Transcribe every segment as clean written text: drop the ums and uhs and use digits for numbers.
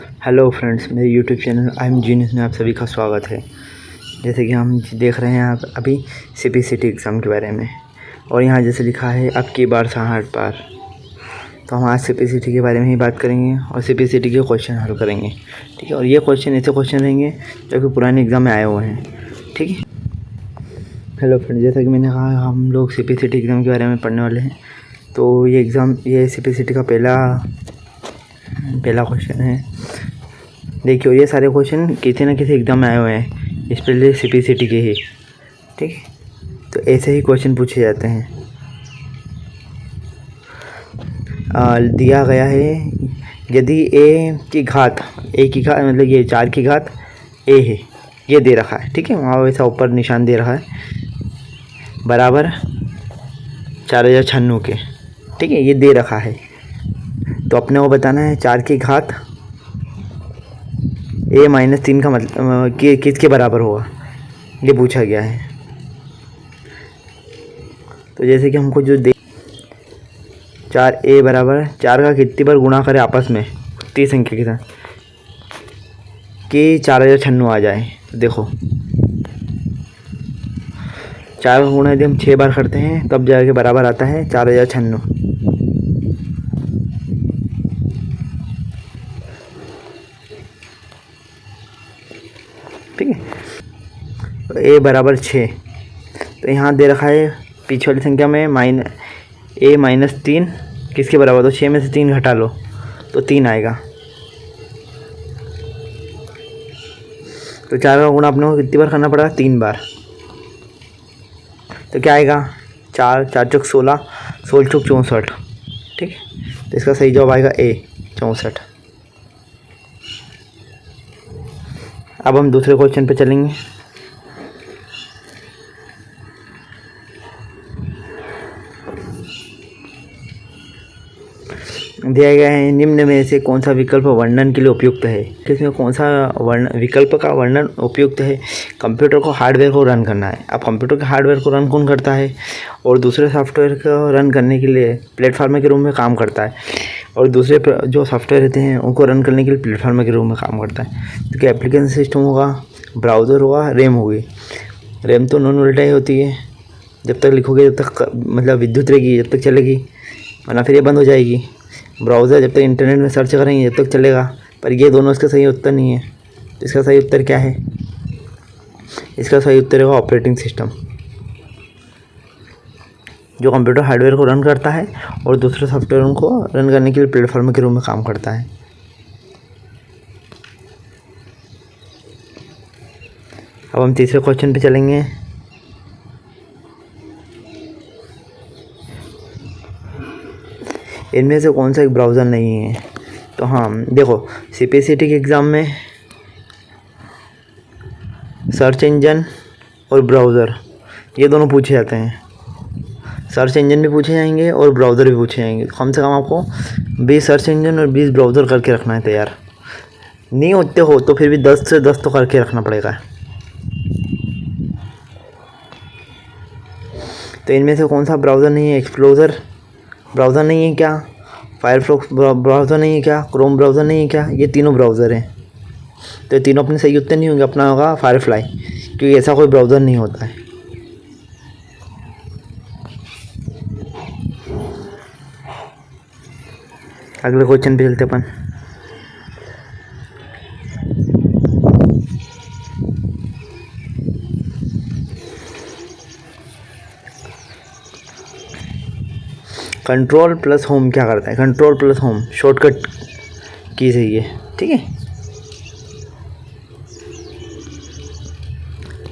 Hello friends, मेरे YouTube channel I am genius में आप सभी का स्वागत है। जैसे कि हम देख रहे हैं आप अभी सीपीसीटी एग्ज़ाम के बारे में, और यहाँ जैसे लिखा है अब की बार 60 पार। तो हम आज सीपीसीटी के बारे में ही बात करेंगे और सीपीसीटी के क्वेश्चन हल करेंगे, ठीक है। और ये क्वेश्चन ऐसे क्वेश्चन रहेंगे जो कि पुराने एग्ज़ाम में आए हुए हैं, ठीक है। हेलो फ्रेंड्स, जैसा कि मैंने कहा हम लोग सीपीसीटी एग्ज़ाम के बारे में पढ़ने वाले हैं। तो ये सीपीसीटी का पहला क्वेश्चन है। देखिए, ये सारे क्वेश्चन किसी न किसी एग्ज़ाम में आए हुए हैं, स्पेशली सीपीसीटी के ही, ठीक है। तो ऐसे ही क्वेश्चन पूछे जाते हैं। दिया गया है यदि ए की घात मतलब ये 4 की घात ए है, ये दे रखा है, ठीक है। वहाँ वैसा ऊपर निशान दे रहा है बराबर 4096 के, ठीक है। ये दे रखा है तो अपने को बताना है 4 की घात a - 3 का मतलब किसके बराबर होगा, ये पूछा गया है। तो जैसे कि हमको जो 4a बराबर 4 का कितनी बार गुणा करें आपस में उतनी संख्या के साथ कि 4096 आ जाए। तो देखो 4 का गुणा यदि हम 6 बार करते हैं तब जाके बराबर आता है 4096, ठीक है। तो a बराबर 6, तो यहाँ दे रखा है पीछे वाली संख्या में a - 3 किसके बराबर, तो 6 में से 3 घटा लो तो 3 आएगा। तो 4 का गुणा अपने को कितनी बार करना पड़ेगा, 3 बार। तो क्या आएगा, 4 4 चौक 16, 16 चौक 64, ठीक है। तो इसका सही जवाब आएगा a 64। अब हम दूसरे क्वेश्चन पे चलेंगे। दिया गया है निम्न में से कौन सा विकल्प वर्णन के लिए उपयुक्त है। किसमें कौन सा विकल्प का वर्णन उपयुक्त है। कंप्यूटर को हार्डवेयर को रन करना है। अब कंप्यूटर के हार्डवेयर को रन कौन करता है, और दूसरे सॉफ्टवेयर को रन करने के लिए प्लेटफार्म के रूप में काम करता है, और दूसरे जो सॉफ्टवेयर रहते हैं उनको रन करने के लिए प्लेटफार्म के रूप में काम करता है। तो क्या एप्लीकेशन सिस्टम होगा, ब्राउज़र होगा, रैम होगी। रैम तो नॉन वोलेटाइल ही होती है, जब तक लिखोगे जब तक मतलब विद्युत रहेगी जब तक चलेगी, वरना फिर ये बंद हो जाएगी। ब्राउज़र जब तक इंटरनेट में सर्च करेंगे जब तक चलेगा। पर ये दोनों इसका सही उत्तर नहीं है। तो इसका सही उत्तर क्या है, इसका सही उत्तर होगा ऑपरेटिंग सिस्टम, जो कंप्यूटर हार्डवेयर को रन करता है और दूसरे सॉफ्टवेयर को रन करने के लिए प्लेटफॉर्म के रूप में काम करता है। अब हम तीसरे क्वेश्चन पे चलेंगे। इनमें से कौन सा एक ब्राउज़र नहीं है। तो हाँ देखो, सीपीसीटी के एग्ज़ाम में सर्च इंजन और ब्राउज़र ये दोनों पूछे जाते हैं। सर्च इंजन भी पूछे जाएंगे और ब्राउज़र भी पूछे जाएंगे। कम से कम आपको 20 सर्च इंजन और 20 ब्राउज़र करके रखना है तैयार। नहीं होते हो तो फिर भी 10 से 10 तो करके रखना पड़ेगा। तो इनमें से कौन सा ब्राउज़र नहीं है, एक्सप्लोरर ब्राउज़र नहीं है क्या, फायरफॉक्स ब्राउज़र नहीं है क्या, क्रोम ब्राउज़र नहीं है क्या, ये तीनों ब्राउज़र हैं। तो ये तीनों अपने सही उत्तर नहीं होंगे। अपना होगा फायरफ्लाई, क्योंकि ऐसा कोई ब्राउज़र नहीं होता है। अगले क्वेश्चन पे चलते अपन। कंट्रोल प्लस होम क्या करता है, कंट्रोल प्लस होम शॉर्टकट की है ये, ठीक है।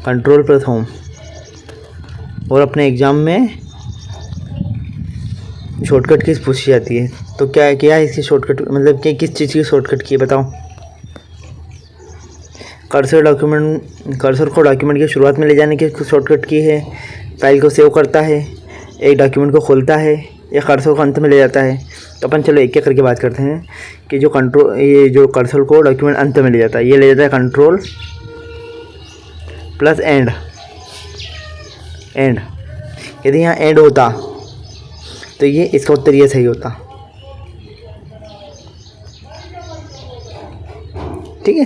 कंट्रोल प्लस होम, और अपने एग्ज़ाम में शॉर्टकट किस पूछी जाती है। तो क्या है इसकी शॉर्टकट, मतलब कि किस चीज़ की शॉर्टकट की है बताओ। कर्सर को डॉक्यूमेंट की शुरुआत में ले जाने की शॉर्टकट की है, फाइल को सेव करता है, एक डॉक्यूमेंट को खोलता है, या कर्सर को अंत में ले जाता है। तो अपन चलो एक एक करके बात करते हैं कि ये जो कर्सर को डॉक्यूमेंट अंत में ले जाता है, ये ले जाता है कंट्रोल प्लस एंड। यदि यहाँ एंड होता तो ये इसका उत्तर ये सही होता। ठीक है।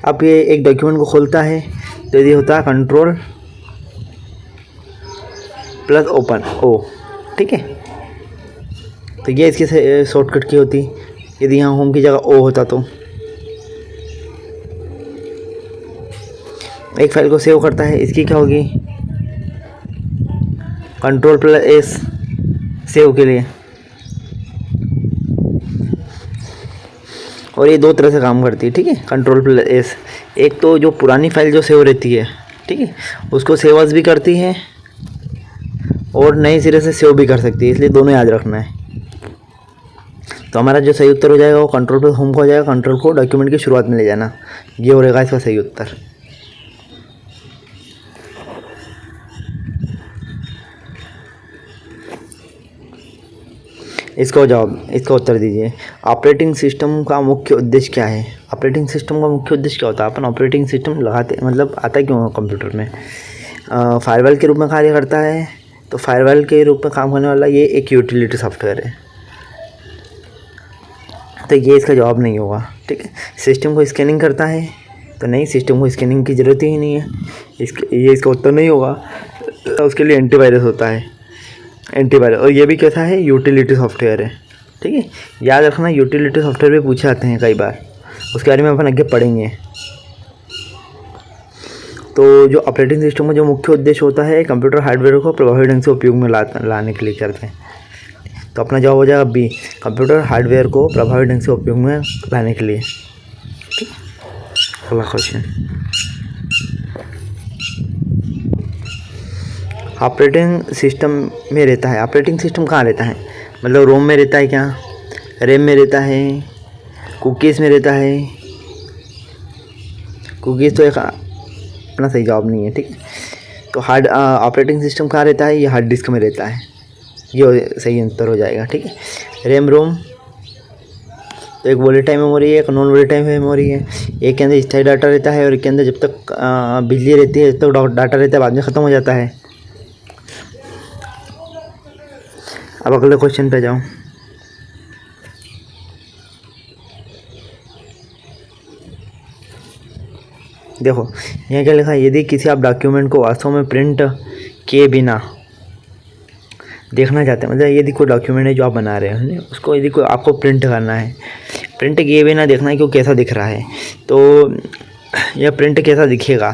अब ये एक डॉक्यूमेंट को खोलता है तो यदि होता है कंट्रोल प्लस ओपन ओ, ठीक है। तो ये इसकी शॉर्टकट की होती, यदि यहाँ होम की जगह ओ होता तो। एक फाइल को सेव करता है, इसकी क्या होगी कंट्रोल प्लस एस सेव के लिए। और ये दो तरह से काम करती है, ठीक है, कंट्रोल प्लस एस। एक तो जो पुरानी फाइल जो सेव रहती है, ठीक है, उसको सेव एज़ भी करती है और नए सिरे से सेव भी कर सकती है, इसलिए दोनों याद रखना है। तो हमारा जो सही उत्तर हो जाएगा वो कंट्रोल प्लस होम का हो जाएगा। कंट्रोल को डॉक्यूमेंट की शुरुआत में ले जाना, ये हो रहेगा इसका सही उत्तर। इसका जवाब, इसका उत्तर दीजिए। ऑपरेटिंग सिस्टम का मुख्य उद्देश्य क्या है? ऑपरेटिंग सिस्टम का मुख्य उद्देश्य क्या होता है? अपन ऑपरेटिंग सिस्टम लगाते मतलब आता क्यों है कंप्यूटर में? फायरवॉल के रूप में कार्य करता है। तो फायरवॉल के रूप में काम करने वाला ये एक यूटिलिटी सॉफ्टवेयर है, तो ये इसका जवाब नहीं होगा, ठीक है। सिस्टम को स्कैनिंग करता है, तो नहीं, सिस्टम को स्कैनिंग की ज़रूरत ही नहीं है, ये इसका उत्तर नहीं होगा। तो उसके लिए एंटीवायरस होता है, एंटीवायरस। और ये भी कैसा है? यूटिलिटी सॉफ्टवेयर है, ठीक है। याद रखना, यूटिलिटी सॉफ्टवेयर भी पूछे आते हैं कई बार, उसके बारे में अपन आगे पढ़ेंगे। तो जो ऑपरेटिंग सिस्टम का जो मुख्य उद्देश्य होता है कंप्यूटर हार्डवेयर को प्रभावी ढंग से उपयोग में लाने के लिए करते हैं। तो अपना जवाब हो जाएगा बी, कंप्यूटर हार्डवेयर को प्रभावी ढंग से उपयोग में लाने के लिए, ठीक। अगला क्वेश्चन, ऑपरेटिंग सिस्टम में रहता है। ऑपरेटिंग सिस्टम कहाँ रहता है? मतलब रोम में रहता है क्या, रैम में रहता है, कुकीज़ में रहता है? कुकीज़ तो एक अपना सही जवाब नहीं है, ठीक है। तो ऑपरेटिंग सिस्टम कहाँ रहता है? ये हार्ड डिस्क में रहता है, ये सही उत्तर हो जाएगा, ठीक है। रैम रोम तो एक वोलेटाइल मेमोरी है, एक नॉन वोलेटाइल मेमोरी है। एक के अंदर स्थायी डाटा रहता है और एक के अंदर जब तक बिजली रहती है जब तक डाटा रहता है, बाद में ख़त्म हो जाता है। अब अगले क्वेश्चन पे जाओ। देखो यहाँ क्या लिखा है, यदि किसी आप डॉक्यूमेंट को वास्तव में प्रिंट किए बिना देखना चाहते हैं, मतलब यदि कोई डॉक्यूमेंट है जो आप बना रहे हैं उसको यदि कोई आपको प्रिंट करना है, प्रिंट किए बिना देखना है कि वो कैसा दिख रहा है, तो यह प्रिंट कैसा दिखेगा,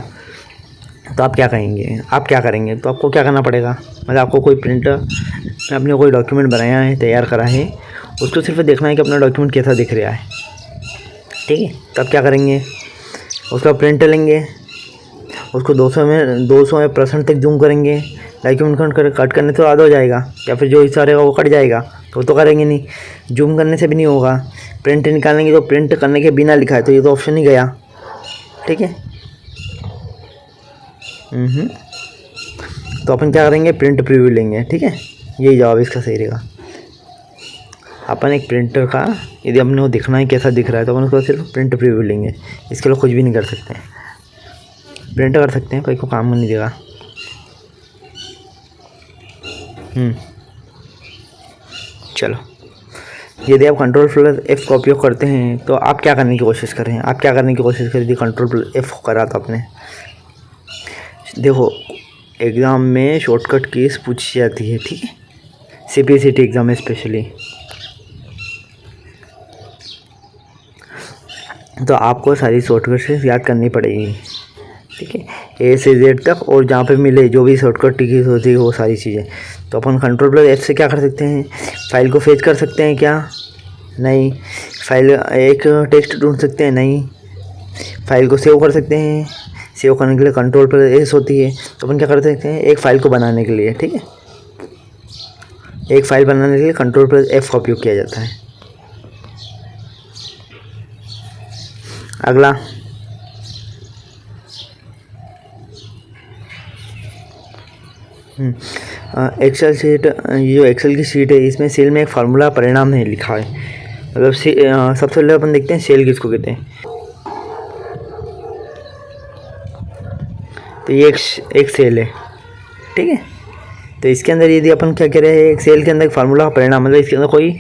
तो आप क्या कहेंगे, आप क्या करेंगे? तो आपको क्या करना पड़ेगा, मतलब आपको कोई प्रिंट, आपने कोई डॉक्यूमेंट बनाया है, तैयार करा है, उसको सिर्फ देखना है कि अपना डॉक्यूमेंट कैसा दिख रहा है, ठीक है। तो आप क्या करेंगे, उसका प्रिंट लेंगे, उसको 200% तक जूम करेंगे, डॉक्यूमेंट कट करने से आधा हो जाएगा, या फिर जो हिस्सा रहेगा वो कट जाएगा, तो वो तो करेंगे नहीं, जूम करने से भी नहीं होगा। प्रिंट निकालेंगे तो प्रिंट करने के बिना लिखा है, तो ये तो ऑप्शन ही गया, ठीक है। तो अपन क्या करेंगे, प्रिंट प्रीव्यू लेंगे, ठीक है, यही जवाब इसका सही रहेगा। अपन एक प्रिंटर का यदि अपने को दिखना है कैसा दिख रहा है, तो अपन उसको सिर्फ प्रिंट प्रीव्यू लेंगे, इसके लिए कुछ भी नहीं कर सकते हैं, प्रिंट कर सकते हैं, कोई को काम नहीं देगा। चलो, यदि आप कंट्रोल प्लस एफ का उपयोग करते हैं तो आप क्या करने की कोशिश कर रहे हैं, आप क्या करने की कोशिश करी थी कंट्रोल प्लस एफ करा था आपने? देखो एग्ज़ाम में शॉर्टकट कीज पूछी जाती है, ठीक है, CPCT एग्ज़ाम में स्पेशली। तो आपको सारी शॉर्टकट कीज याद करनी पड़ेगी, ठीक है, A से Z तक, और जहाँ पे मिले जो भी शॉर्टकट कीज होती है वो सारी चीज़ें। तो अपन कंट्रोल प्लस एफ से क्या कर सकते हैं, फाइल को फेच कर सकते हैं क्या? नहीं। फाइल एक टेक्स्ट ढूंढ सकते हैं? नहीं। फाइल को सेव कर सकते हैं? सेव करने के लिए कंट्रोल प्लस एस होती है। तो अपन क्या कर सकते हैं, एक फ़ाइल को बनाने के लिए, ठीक है, एक फ़ाइल बनाने के लिए कंट्रोल प्लस एफ का उपयोग किया जाता है। अगला, एक्सेल शीट, ये जो एक्सेल की शीट है इसमें सेल में एक फार्मूला परिणाम नहीं लिखा है, मतलब सबसे पहले अपन देखते हैं सेल किसको कहते हैं। तो ये एक सेल है, ठीक है। तो इसके अंदर यदि अपन क्या कह रहे हैं, एक सेल के अंदर एक फार्मूला का परिणाम, मतलब इसके अंदर कोई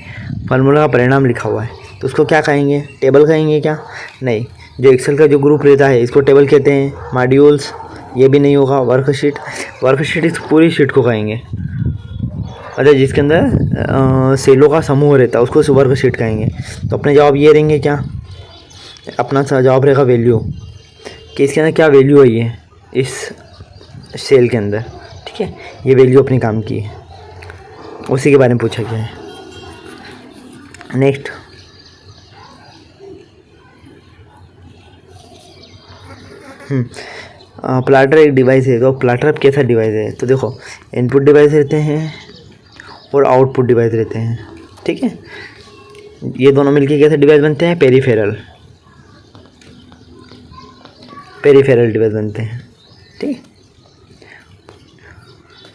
फार्मूला का परिणाम लिखा हुआ है, तो उसको क्या कहेंगे, टेबल कहेंगे क्या? नहीं, जो एक्सेल का जो ग्रुप रहता है इसको टेबल कहते हैं। मॉड्यूल्स ये भी नहीं होगा। वर्कशीट इस पूरी शीट को कहेंगे। अच्छा, जिसके अंदर सेलों का समूह रहता है उसको वर्कशीट कहेंगे। तो अपने जवाब ये रहेंगे क्या, अपना जवाब रहेगा वैल्यू, कि इसके अंदर क्या वैल्यू आई है इस सेल के अंदर। ठीक है, ये वैल्यू अपने काम की है, उसी के बारे में पूछा गया है। नेक्स्ट, प्लाटर एक डिवाइस है। तो प्लाटर अब कैसा डिवाइस है, तो देखो इनपुट डिवाइस रहते हैं और आउटपुट डिवाइस रहते हैं। ठीक है, ये दोनों मिलके कैसे डिवाइस बनते हैं, पेरीफेरल डिवाइस बनते हैं। ठीक,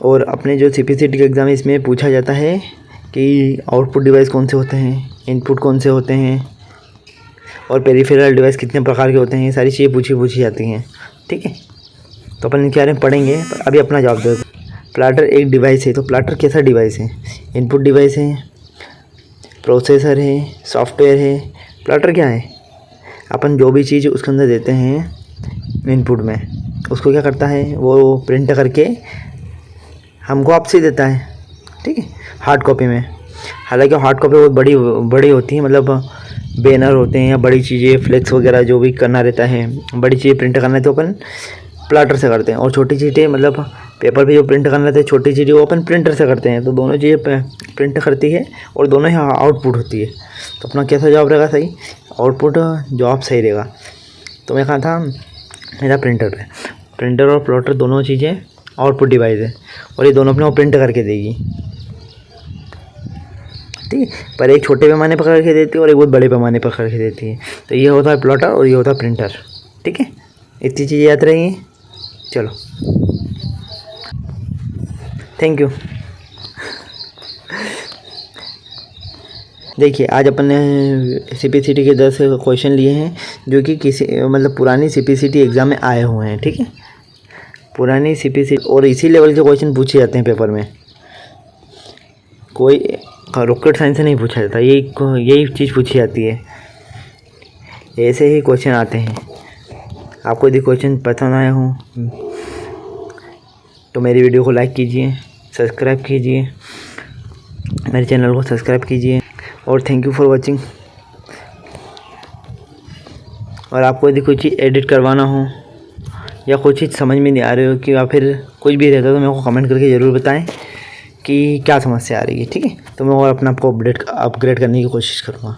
और अपने जो CPCT के एग्ज़ाम है इसमें पूछा जाता है कि आउटपुट डिवाइस कौन से होते हैं, इनपुट कौन से होते हैं, और पेरीफेरल डिवाइस कितने प्रकार के होते हैं, ये सारी चीज़ें पूछी जाती हैं। ठीक है, तो अपन इनके बारे में पढ़ेंगे, पर अभी अपना जवाब दो। प्लाटर एक डिवाइस है। तो प्लाटर कैसा डिवाइस है, इनपुट डिवाइस है, प्रोसेसर है, सॉफ्टवेयर है। प्लाटर क्या है, अपन जो भी चीज़ उसके अंदर देते हैं इनपुट में, उसको क्या करता है, वो प्रिंट करके हमको आपसे देता है। ठीक है, हार्ड कॉपी में। हालांकि हार्ड कॉपी बहुत बड़ी होती है, मतलब बैनर होते हैं या बड़ी चीज़ें, फ्लेक्स वगैरह जो भी करना रहता है, बड़ी चीज़ें प्रिंट करना है तो अपन प्लाटर से करते हैं। और छोटी चीज़ें मतलब पेपर पे जो प्रिंट करना रहता है, छोटी चीज़ें वो अपन प्रिंटर से करते हैं। तो दोनों चीज़ें प्रिंट करती है और दोनों ही आउटपुट होती है। तो अपना कैसा जवाब रहेगा, सही आउटपुट जवाब सही रहेगा। तो मैं कहा था मेरा प्रिंटर है। प्रिंटर और प्लॉटर दोनों चीज़ें आउटपुट डिवाइस है, और ये दोनों अपने को प्रिंट करके देगी। ठीक है, पर एक छोटे पैमाने पर करके देती है और एक बहुत बड़े पैमाने पर करके देती है। तो ये होता है प्लॉटर और ये होता है प्रिंटर। ठीक है, इतनी चीज़ें याद रहेंगी। चलो, थैंक यू। देखिए, आज अपन ने CPCT के 10 क्वेश्चन लिए हैं जो कि किसी मतलब पुरानी CPCT एग्ज़ाम में आए हुए हैं। ठीक है, पुरानी CPCT और इसी लेवल के क्वेश्चन पूछे जाते हैं पेपर में। कोई रॉकेट साइंस से नहीं पूछा जाता, यही चीज़ पूछी जाती है। ऐसे ही क्वेश्चन आते हैं। आपको यदि क्वेश्चन पसंद आए हों तो मेरी वीडियो को लाइक कीजिए, सब्सक्राइब कीजिए, मेरे चैनल को सब्सक्राइब कीजिए, और थैंक यू फॉर वॉचिंग। और आपको यदि कोई चीज़ एडिट करवाना हो या कोई चीज़ समझ में नहीं आ रही हो कि या फिर कुछ भी रहता है तो मेरे को कमेंट करके ज़रूर बताएं कि क्या समस्या आ रही है। ठीक है, तो मैं और अपने आप को अपग्रेड करने की कोशिश करूँगा।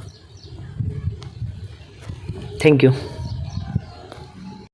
Thank you.